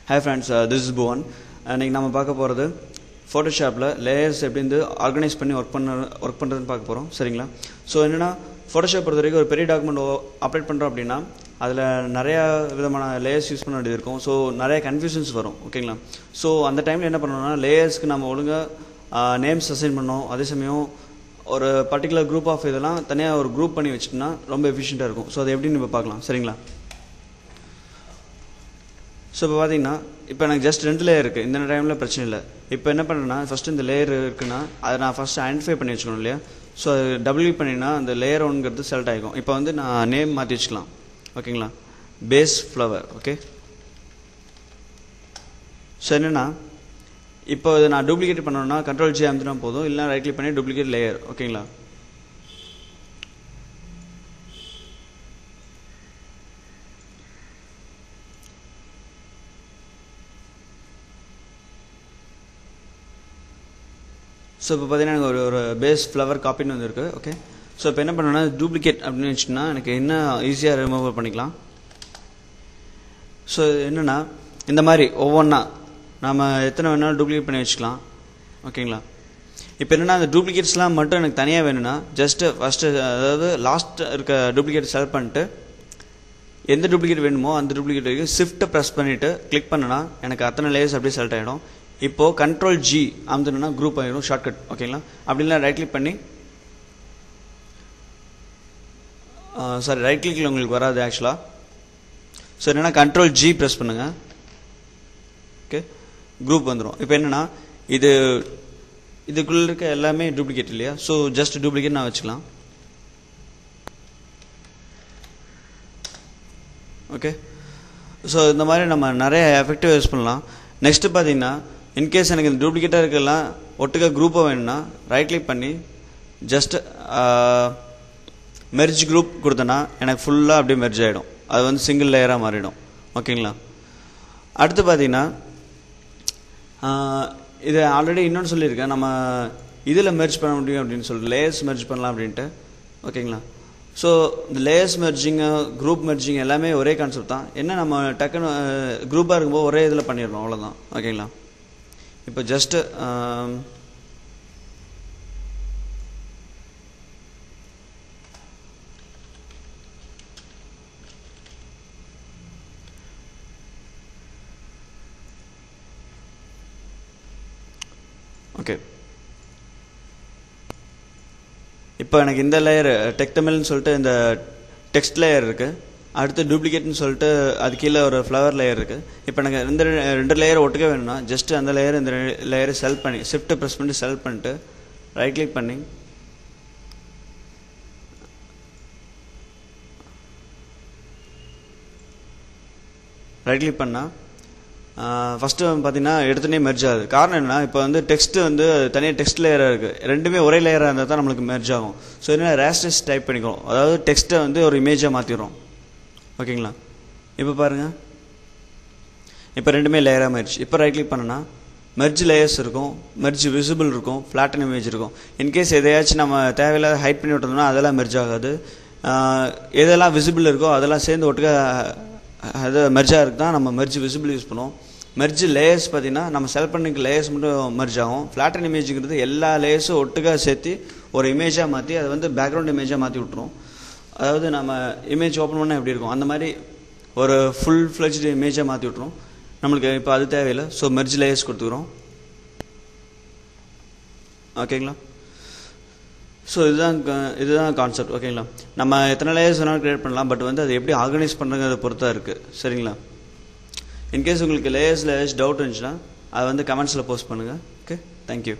Hi friends, this is Bhuvan. இன்னைக்கு நாம பார்க்க போறது Photoshopல லேயர்ஸ் எப்படி வந்து ஆர்கனைஸ் பண்ணி வர்க் பண்றதுன்னு பார்க்க போறோம். சரிங்களா? சோ என்னன்னா Photoshop பொறுத்த வரைக்கும் ஒரு பெரிய டாக்குமெண்ட் அப்லோட் பண்றோம் அப்படினா அதுல நிறைய விதமான லேயர்ஸ் யூஸ் பண்ண வேண்டியது இருக்கும். சோ நிறைய கன்ஃபியூஷன்ஸ் வரும். ஓகேங்களா? சோ அந்த டைம்ல என்ன பண்ணனும்னா லேயர்ஸ்க்கு நாம ஒழுங்கா நேம்ஸ் அசைன் பண்ணனும். அதே சமயம் ஒரு பர்టిక్యులர் குரூப் ஆஃப் இதெல்லாம் தனியா ஒரு குரூப் பண்ணி வச்சிட்டனா ரொம்ப எஃபிஷியன்ட்டா இருக்கும். சோ அது எப்படின்னு இப்ப பார்க்கலாம். சரிங்களா? சோ இப்போ பாத்தீங்கன்னா இப்போ எனக்கு ஜஸ்ட் ரெண்டு லேயர் இருக்கு. இந்த டைம்ல பிரச்சனை இல்லை. இப்போ என்ன பண்றேன்னா ஃபர்ஸ்ட் இந்த லேயர் இருக்குன்னா அதை நான் ஃபர்ஸ்ட் ஐடென்டிஃபை பண்ணி வச்சுக்கணும் இல்லையா? ஸோ டபிள்யூ பண்ணினா அந்த லேயர் ஒன்ங்கிறது செலக்ட் ஆகிக்கும். இப்போ வந்து நான் நேம் மாற்றி வச்சுக்கலாம். ஓகேங்களா? Base flower. ஓகே. ஸோ என்னன்னா இப்போ இதை நான் டூப்ளிகேட் பண்ணணும்னா கண்ட்ரோல் ஜி அமுத்தினா போதும், இல்லைனா ரைட் கிளிக் பண்ணி டூப்ளிகேட் லேயர். ஓகேங்களா? ஸோ இப்போ பார்த்தீங்கன்னா எனக்கு ஒரு பேஸ் ஃப்ளவர் காப்பின்னு வந்துருக்கு. ஓகே. ஸோ இப்போ என்ன பண்ணணும்னா டூப்ளிகேட் அப்படின்னு வச்சுன்னா எனக்கு என்ன ஈஸியாக ரிமூவ் பண்ணிக்கலாம். ஸோ என்னென்னா இந்த மாதிரி ஒவ்வொன்றா நம்ம எத்தனை வேணாலும் டூப்ளிகேட் பண்ணி வச்சுக்கலாம். ஓகேங்களா? இப்போ என்னென்னா அந்த டூப்ளிகேட்ஸ்லாம் மட்டும் எனக்கு தனியாக வேணும்னா ஜஸ்ட்டு ஃபஸ்ட்டு அதாவது லாஸ்ட் இருக்க டூப்ளிகேட் செலக்ட் பண்ணிட்டு எந்த டூப்ளிகேட் வேணுமோ அந்த டூப்ளிகேட்டுக்கு ஷிஃப்ட்டை ப்ரெஸ் பண்ணிவிட்டு கிளிக் பண்ணனா எனக்கு அத்தனை லேயர்ஸ் அப்படியே செலக்ட் ஆகிடும். இப்போ கண்ட்ரோல் ஜி அமுத்துனா குரூப் ஆகிடும், ஷார்ட்கட். ஓகேங்களா? அப்படி இல்லை ரைட் கிளிக் பண்ணி சாரி ரைட் கிளிக்கில் உங்களுக்கு வராது ஆக்சுவலாக. ஸோ என்னென்னா கண்ட்ரோல் ஜி ப்ரெஸ் பண்ணுங்க. ஓகே. குரூப் வந்துடும். இப்போ என்னென்னா இதுக்குள்ளே இருக்க எல்லாமே டூப்ளிகேட் இல்லையா? ஸோ ஜஸ்ட் டூப்ளிகேட் நான் வச்சுக்கலாம். ஓகே. ஸோ இந்த மாதிரி நம்ம நிறைய எஃபெக்டிவ் யூஸ் பண்ணலாம். நெக்ஸ்ட் பார்த்தீங்கன்னா இன்கேஸ் எனக்கு இந்த டூப்ளிகேட்டாக இருக்கலாம் ஒட்டுக்க குரூப்பாக வேணும்னா ரைட் கிளிக் பண்ணி ஜஸ்ட் மெர்ஜ் குரூப் கொடுத்தேன்னா எனக்கு ஃபுல்லாக அப்படியே மெர்ஜ் ஆகிடும். அது வந்து சிங்கிள் லேயராக மாறிடும். ஓகேங்களா? அடுத்து பார்த்தீங்கன்னா இதை ஆல்ரெடி இன்னொன்று சொல்லியிருக்கேன், நம்ம இதில் மெர்ஜ் பண்ண முடியும் அப்படின்னு சொல்லிட்டு லேயர்ஸ் மெர்ஜ் பண்ணலாம் அப்படின்ட்டு. ஓகேங்களா? ஸோ இந்த லேயர்ஸ் மெர்ஜிங்கு குரூப் மெர்ஜிங் எல்லாமே ஒரே கான்செப்ட் தான். என்ன நம்ம டக்குன்னு குரூப்பாக இருக்கும்போது ஒரே இதில் பண்ணிடணும், அவ்வளோதான். ஓகேங்களா? இப்போ ஜஸ்ட்டு ஓகே. இப்போ எனக்கு இந்த லேயர் டெக்டமில்னு சொல்லிட்டு இந்த டெக்ஸ்ட் லேயர் இருக்குது. அடுத்து டூப்ளிகேட்னு சொல்லிட்டு அது கீழே ஒரு ஃப்ளவர் லேயர் இருக்குது. இப்போ எனக்கு ரெண்டு லேயர் ஒட்டுக்க வேணும்னா ஜஸ்ட் அந்த லேயர் இந்த லேயரை செலக்ட் பண்ணி ஷிஃப்ட்டை ப்ரெஸ் பண்ணி செலக்ட் பண்ணிட்டு ரைட் கிளிக் பண்ணி ரைட் கிளிக் பண்ணால் ஃபஸ்ட்டு பார்த்தீங்கன்னா எடுத்துனே மெர்ஜ் ஆகுது. காரணம் என்னன்னா இப்போ வந்து டெக்ஸ்ட் வந்து தனியாக டெக்ஸ்ட் லேயராக இருக்குது. ரெண்டுமே ஒரே லேயராக இருந்தால் தான் நம்மளுக்கு மெர்ஜ் ஆகும். ஸோ என்ன ரேஸ்டர்ஸ் டைப் பண்ணிக்கிறோம், அதாவது டெக்ஸ்ட்டை வந்து ஒரு இமேஜாக மாற்றிடுறோம். ஓகேங்களா? இப்போ பாருங்கள், இப்போ ரெண்டுமே லேயராக மாறிடுச்சு. இப்போ ரைட் கிளிக் பண்ணனா மெர்ஜ் லேயர்ஸ் இருக்கும், மெர்ஜ் விசிபிள் இருக்கும், ஃப்ளாட்டன் இமேஜ் இருக்கும். இன்கேஸ் எதையாச்சும் நம்ம தேவையில்லாத ஹைட் பண்ணி விட்டோம்னா அதெல்லாம் மெர்ஜ் ஆகாது. எதெல்லாம் விசிபிள் இருக்கோ அதெல்லாம் சேர்ந்து ஒட்டுக்க அது மெர்ஜாக இருக்கு தான் நம்ம மெர்ஜ் விசிபிள் யூஸ் பண்ணுவோம். மெர்ஜ் லேயர்ஸ் பார்த்தீங்கன்னா நம்ம செலக்ட் பண்ணிக்க லேயர்ஸ் மட்டும் மெர்ஜ் ஆகும். ஃப்ளாட்டன் இமேஜுங்கிறது எல்லா லேயர்ஸும் ஒட்டுக்க சேர்த்து ஒரு இமேஜாக மாற்றி அதை வந்து பேக்ரவுண்ட் இமேஜாக மாற்றி விட்டுரும். அதாவது நம்ம இமேஜ் ஓப்பன் பண்ணால் எப்படி இருக்கும் அந்த மாதிரி ஒரு ஃபுல் ஃப்ளெஜ்டு இமேஜாக மாற்றி விட்டுரும். நம்மளுக்கு இப்போ அது தேவையில்லை. ஸோ மெர்ஜ் லேயர்ஸ் கொடுத்துக்கிறோம். ஓகேங்களா? ஸோ இதுதான் கான்செப்ட். ஓகேங்களா? நம்ம எத்தனை லேயர்ஸ் வேணாலும் கிரியேட் பண்ணலாம். பட் வந்து அது எப்படி ஆர்கனைஸ் பண்ணுறதை பொறுத்தா இருக்குது. சரிங்களா? இன்கேஸ் உங்களுக்கு லேயர்ஸில் ஏதாச்சும் டவுட் இருந்துச்சுன்னா அதை வந்து கமெண்ட்ஸில் போஸ்ட் பண்ணுங்கள். ஓகே. தேங்க்யூ.